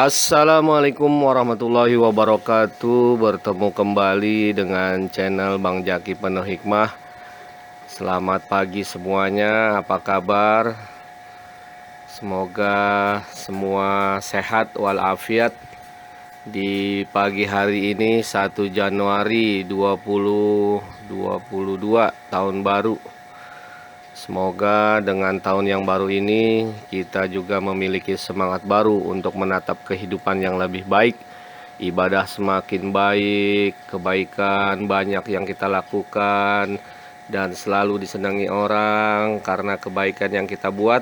Assalamualaikum warahmatullahi wabarakatuh. Bertemu kembali dengan channel Bang Jaki Penuh Hikmah. Selamat pagi semuanya, apa kabar? Semoga semua sehat walafiat di pagi hari ini 1 Januari 2022 tahun baru. Semoga dengan tahun yang baru ini kita juga memiliki semangat baru untuk menatap kehidupan yang lebih baik, ibadah semakin baik, kebaikan banyak yang kita lakukan, dan selalu disenangi orang karena kebaikan yang kita buat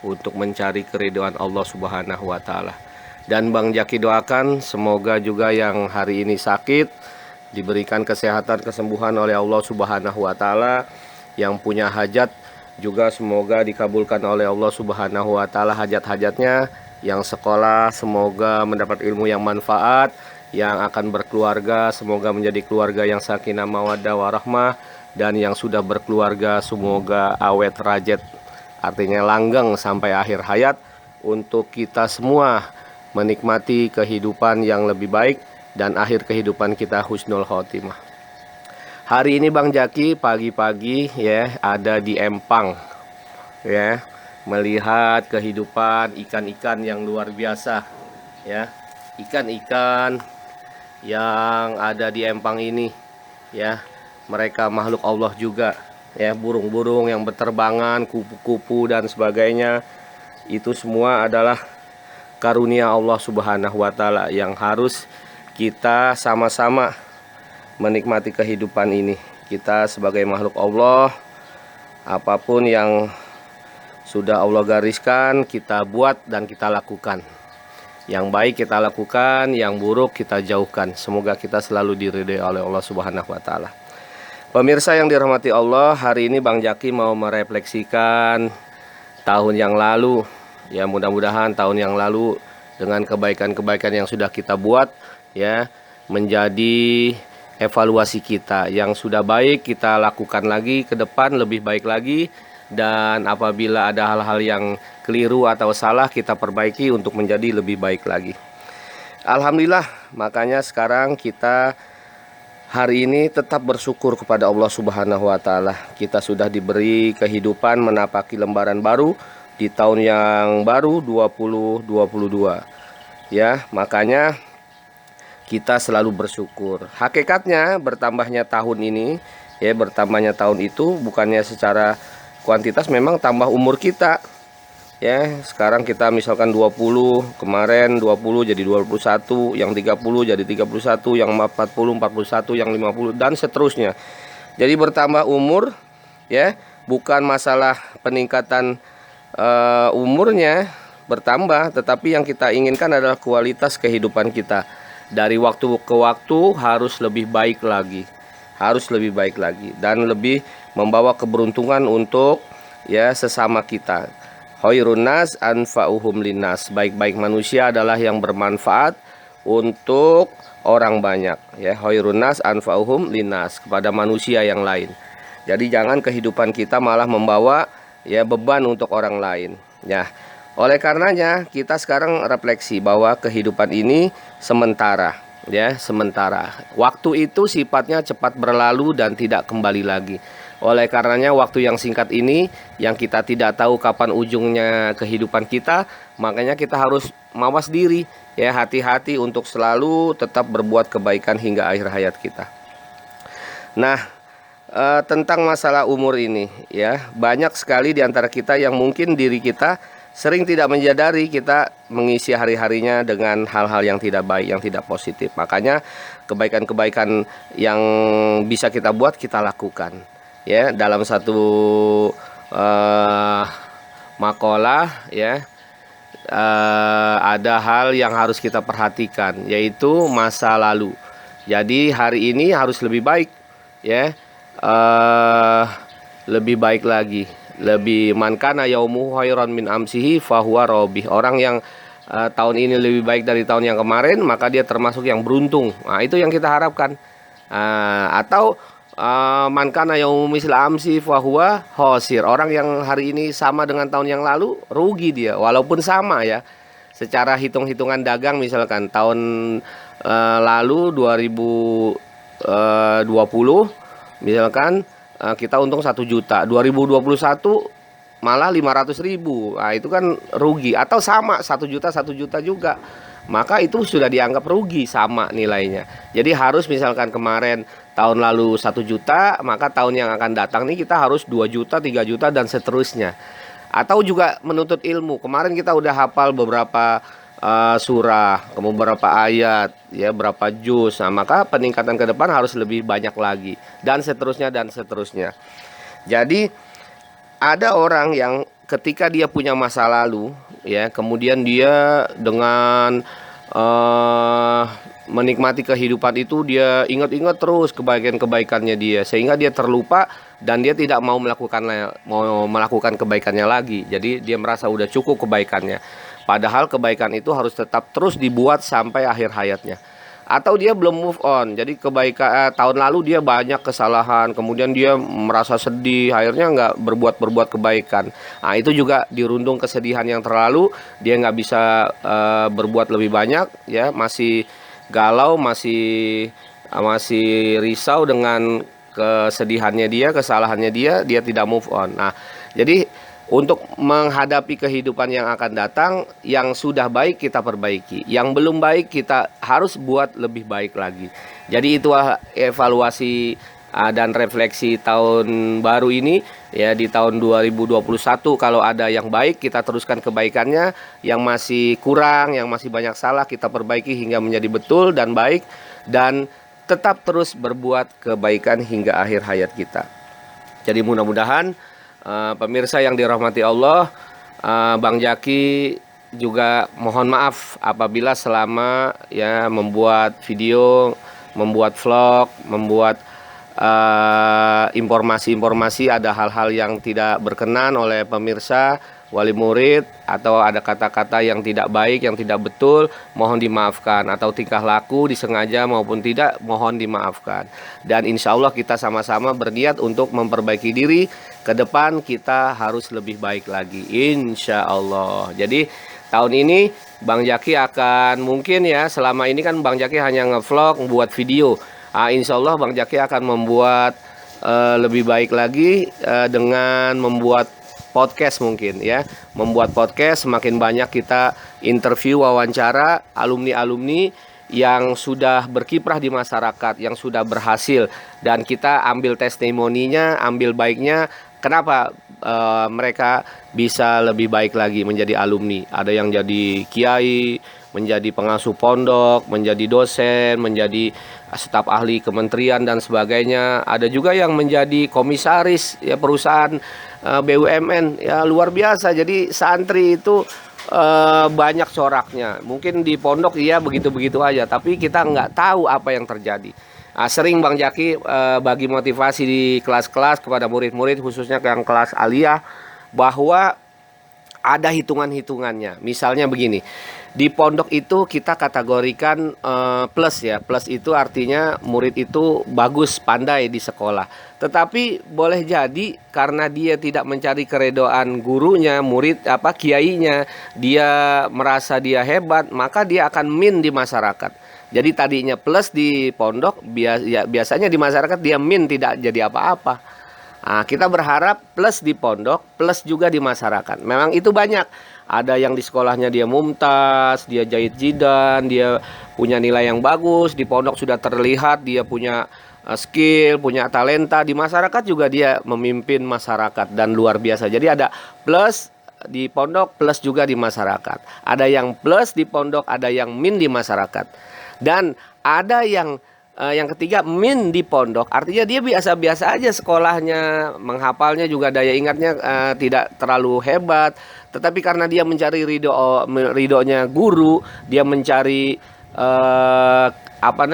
untuk mencari keridhaan Allah Subhanahu wa Ta'ala. Dan Bang Jaki doakan semoga juga yang hari ini sakit diberikan kesehatan, kesembuhan oleh Allah Subhanahu wa Ta'ala. Yang punya hajat juga semoga dikabulkan oleh Allah Subhanahu wa Ta'ala hajat-hajatnya. Yang sekolah semoga mendapat ilmu yang manfaat. Yang akan berkeluarga semoga menjadi keluarga yang sakinah mawaddah warahmah. Dan yang sudah berkeluarga semoga awet rajet, artinya langgeng sampai akhir hayat, untuk kita semua menikmati kehidupan yang lebih baik dan akhir kehidupan kita husnul khotimah. Hari ini Bang Jaki pagi-pagi ya ada di Empang ya, melihat kehidupan ikan-ikan yang luar biasa ya. Ikan-ikan yang ada di Empang ini ya, mereka makhluk Allah juga ya, burung-burung yang berterbangan, kupu-kupu dan sebagainya. Itu semua adalah karunia Allah Subhanahu wa Ta'ala yang harus kita sama-sama menikmati kehidupan ini. Kita sebagai makhluk Allah, apapun yang sudah Allah gariskan kita buat dan kita lakukan. Yang baik kita lakukan, yang buruk kita jauhkan. Semoga kita selalu diridhai oleh Allah Subhanahu wa Ta'ala. Pemirsa yang dirahmati Allah, hari ini Bang Jaki mau merefleksikan tahun yang lalu. Ya, mudah-mudahan tahun yang lalu dengan kebaikan-kebaikan yang sudah kita buat ya, menjadi evaluasi kita. Yang sudah baik kita lakukan lagi ke depan lebih baik lagi, dan apabila ada hal-hal yang keliru atau salah kita perbaiki untuk menjadi lebih baik lagi. Alhamdulillah, makanya sekarang kita hari ini tetap bersyukur kepada Allah Subhanahu wa Ta'ala. Kita sudah diberi kehidupan menapaki lembaran baru di tahun yang baru 2022 ya, makanya kita selalu bersyukur. Hakikatnya bertambahnya tahun ini ya, bertambahnya tahun itu bukannya secara kuantitas, memang tambah umur kita ya. Sekarang kita misalkan 20, kemarin 20 jadi 21, yang 30 jadi 31, yang 40 41, yang 50 dan seterusnya. Jadi bertambah umur ya, bukan masalah peningkatan umurnya bertambah, tetapi yang kita inginkan adalah kualitas kehidupan kita. Dari waktu ke waktu harus lebih baik lagi, dan lebih membawa keberuntungan untuk ya sesama kita. Khairun nas anfa'uhum linnas, baik-baik manusia adalah yang bermanfaat untuk orang banyak ya. Khairun nas anfa'uhum linnas, kepada manusia yang lain. Jadi jangan kehidupan kita malah membawa ya beban untuk orang lain ya. Oleh karenanya kita sekarang refleksi bahwa kehidupan ini sementara ya, sementara. Waktu itu sifatnya cepat berlalu dan tidak kembali lagi. Oleh karenanya waktu yang singkat ini yang kita tidak tahu kapan ujungnya kehidupan kita, makanya kita harus mawas diri ya, hati-hati untuk selalu tetap berbuat kebaikan hingga akhir hayat kita. Nah, tentang masalah umur ini ya, banyak sekali di antara kita yang mungkin diri kita sering tidak menyadari kita mengisi hari-harinya dengan hal-hal yang tidak baik, yang tidak positif. Makanya kebaikan-kebaikan yang bisa kita buat kita lakukan ya. Dalam satu makalah ya, ada hal yang harus kita perhatikan, yaitu masa lalu. Jadi hari ini harus lebih baik ya, lebih baik lagi. Lebih, man kana yaumuhu khairan min amsihi fahuwa robih. Orang yang tahun ini lebih baik dari tahun yang kemarin, maka dia termasuk yang beruntung. Nah, itu yang kita harapkan. Atau man kana yaumu misla amsi fahuwa khosir. Orang yang hari ini sama dengan tahun yang lalu, rugi dia walaupun sama ya. secara hitung-hitungan dagang misalkan tahun lalu 2020 misalkan kita untung 1 juta, 2021 malah 500.000. Nah, itu kan rugi, atau sama 1 juta juga. Maka itu sudah dianggap rugi sama nilainya. Jadi harus misalkan kemarin tahun lalu 1 juta, maka tahun yang akan datang nih kita harus 2 juta, 3 juta dan seterusnya. Atau juga menuntut ilmu. Kemarin kita udah hafal beberapa surah, kemudian beberapa ayat, ya berapa juz. Nah, maka peningkatan ke depan harus lebih banyak lagi dan seterusnya dan seterusnya. Jadi ada orang yang ketika dia punya masa lalu, ya, kemudian dia dengan menikmati kehidupan itu dia ingat-ingat terus kebaikan-kebaikannya dia, sehingga dia terlupa dan dia tidak mau melakukan kebaikannya lagi. Jadi dia merasa udah cukup kebaikannya. Padahal kebaikan itu harus tetap terus dibuat sampai akhir hayatnya. Atau dia belum move on. Jadi kebaikan tahun lalu dia banyak kesalahan, kemudian dia merasa sedih, akhirnya nggak berbuat kebaikan. Nah, itu juga dirundung kesedihan yang terlalu, dia nggak bisa berbuat lebih banyak, ya, masih galau, masih risau dengan kesedihannya dia, kesalahannya dia tidak move on. Nah, jadi untuk menghadapi kehidupan yang akan datang, yang sudah baik kita perbaiki, yang belum baik kita harus buat lebih baik lagi. Jadi itu evaluasi dan refleksi tahun baru ini, ya, di tahun 2021. Kalau ada yang baik kita teruskan kebaikannya, yang masih kurang, yang masih banyak salah kita perbaiki hingga menjadi betul dan baik, dan tetap terus berbuat kebaikan hingga akhir hayat kita. Jadi mudah-mudahan pemirsa yang dirahmati Allah, Bang Jaki juga mohon maaf apabila selama, ya, membuat video, membuat vlog, membuat informasi-informasi ada hal-hal yang tidak berkenan oleh pemirsa, wali murid, atau ada kata-kata yang tidak baik, yang tidak betul, mohon dimaafkan. Atau tingkah laku disengaja maupun tidak, mohon dimaafkan. Dan insya Allah kita sama-sama berniat untuk memperbaiki diri. Ke depan kita harus lebih baik lagi, insya Allah. Jadi tahun ini Bang Jaki akan, mungkin ya, selama ini kan Bang Jaki hanya ngevlog, membuat video. Insya Allah Bang Jaki akan membuat lebih baik lagi dengan membuat podcast mungkin, ya. Membuat podcast, semakin banyak kita interview, wawancara alumni-alumni yang sudah berkiprah di masyarakat, yang sudah berhasil, dan kita ambil testimoninya, ambil baiknya. Kenapa mereka bisa lebih baik lagi menjadi alumni? Ada yang jadi kiai, menjadi pengasuh pondok, menjadi dosen, menjadi staf ahli kementerian dan sebagainya. Ada juga yang menjadi komisaris, ya, perusahaan BUMN, ya, luar biasa. Jadi santri itu banyak coraknya. Mungkin di pondok ya begitu-begitu aja, tapi kita nggak tahu apa yang terjadi. Sering Bang Jaki bagi motivasi di kelas-kelas kepada murid-murid, khususnya yang kelas aliyah, bahwa ada hitungan-hitungannya. Misalnya begini, di pondok itu kita kategorikan plus, ya. Plus itu artinya murid itu bagus, pandai di sekolah. Tetapi boleh jadi karena dia tidak mencari keredoan gurunya, murid, kiainya, dia merasa dia hebat, maka dia akan min di masyarakat. Jadi tadinya plus di pondok, biasanya di masyarakat dia min, tidak jadi apa-apa. Kita berharap plus di pondok, plus juga di masyarakat. Memang itu banyak. Ada yang di sekolahnya dia mumtaz, dia jahit jidan, dia punya nilai yang bagus. Di pondok sudah terlihat dia punya skill, punya talenta. Di masyarakat juga dia memimpin masyarakat dan luar biasa. Jadi ada plus di pondok, plus juga di masyarakat. Ada yang plus di pondok, ada yang min di masyarakat. Dan ada yang ketiga, min di pondok, artinya dia biasa-biasa aja sekolahnya, menghafalnya juga daya ingatnya tidak terlalu hebat, tetapi karena dia mencari ridhonya guru, dia mencari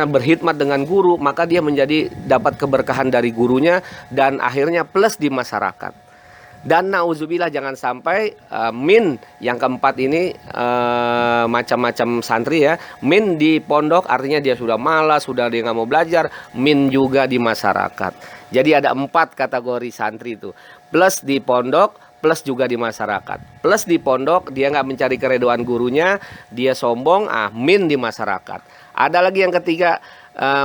berkhidmat dengan guru, maka dia menjadi dapat keberkahan dari gurunya dan akhirnya plus di masyarakat. Dan nauzubillah, jangan sampai min yang keempat ini macam-macam santri, ya. Min di pondok artinya dia sudah malas, sudah dia nggak mau belajar. Min juga di masyarakat. Jadi ada 4 kategori santri itu. Plus di pondok, plus juga di masyarakat. Plus di pondok, dia nggak mencari keredoan gurunya, dia sombong, min di masyarakat. Ada lagi yang ketiga,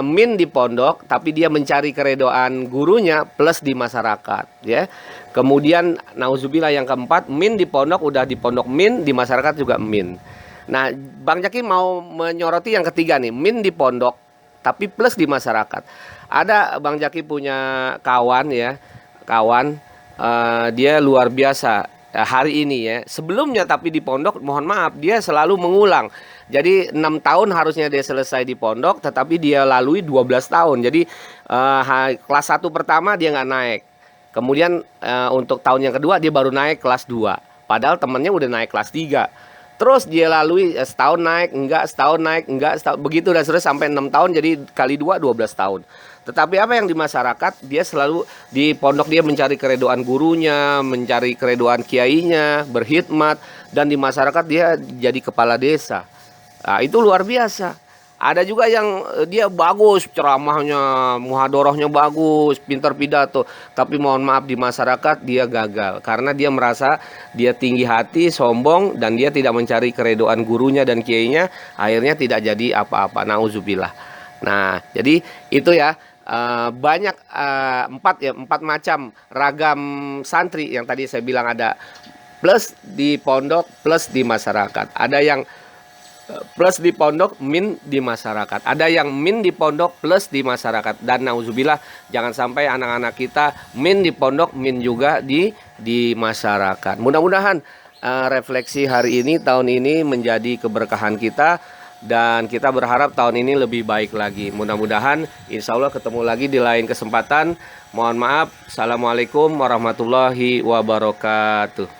min di pondok, tapi dia mencari keredoan gurunya, plus di masyarakat, ya. Kemudian nauzubillah yang keempat, min di pondok, udah di pondok min, di masyarakat juga min. Nah, Bang Jaki mau menyoroti yang ketiga nih, min di pondok, tapi plus di masyarakat. Ada Bang Jaki punya kawan ya, kawan dia luar biasa hari ini ya. Sebelumnya tapi di pondok, mohon maaf, dia selalu mengulang. Jadi 6 tahun harusnya dia selesai di pondok, tetapi dia lalui 12 tahun. Jadi kelas 1 pertama dia nggak naik. Kemudian untuk tahun yang kedua dia baru naik kelas 2. Padahal temennya udah naik kelas 3. Terus dia lalui setahun naik, enggak, setahun naik, enggak, setahun, begitu dan seterusnya sampai 6 tahun, jadi kali 2 12 tahun. Tetapi apa yang di masyarakat, dia selalu di pondok dia mencari keredoan gurunya, mencari keredoan kiainya, berkhidmat, dan di masyarakat dia jadi kepala desa. Nah, itu luar biasa. Ada juga yang dia bagus ceramahnya, muhadharahnya bagus, pintar pidato, tapi mohon maaf di masyarakat dia gagal karena dia merasa dia tinggi hati, sombong, dan dia tidak mencari keredoan gurunya dan kiainya, akhirnya tidak jadi apa-apa. Nauzubillah. Nah, jadi itu ya, banyak empat macam ragam santri yang tadi saya bilang, ada plus di pondok, plus di masyarakat. Ada yang plus di pondok, min di masyarakat. Ada yang min di pondok, plus di masyarakat. Dan nauzubillah, jangan sampai anak-anak kita min di pondok, min juga di masyarakat. Mudah-mudahan refleksi hari ini, tahun ini menjadi keberkahan kita. Dan kita berharap tahun ini lebih baik lagi. Mudah-mudahan insya Allah ketemu lagi di lain kesempatan. Mohon maaf. Assalamualaikum warahmatullahi wabarakatuh.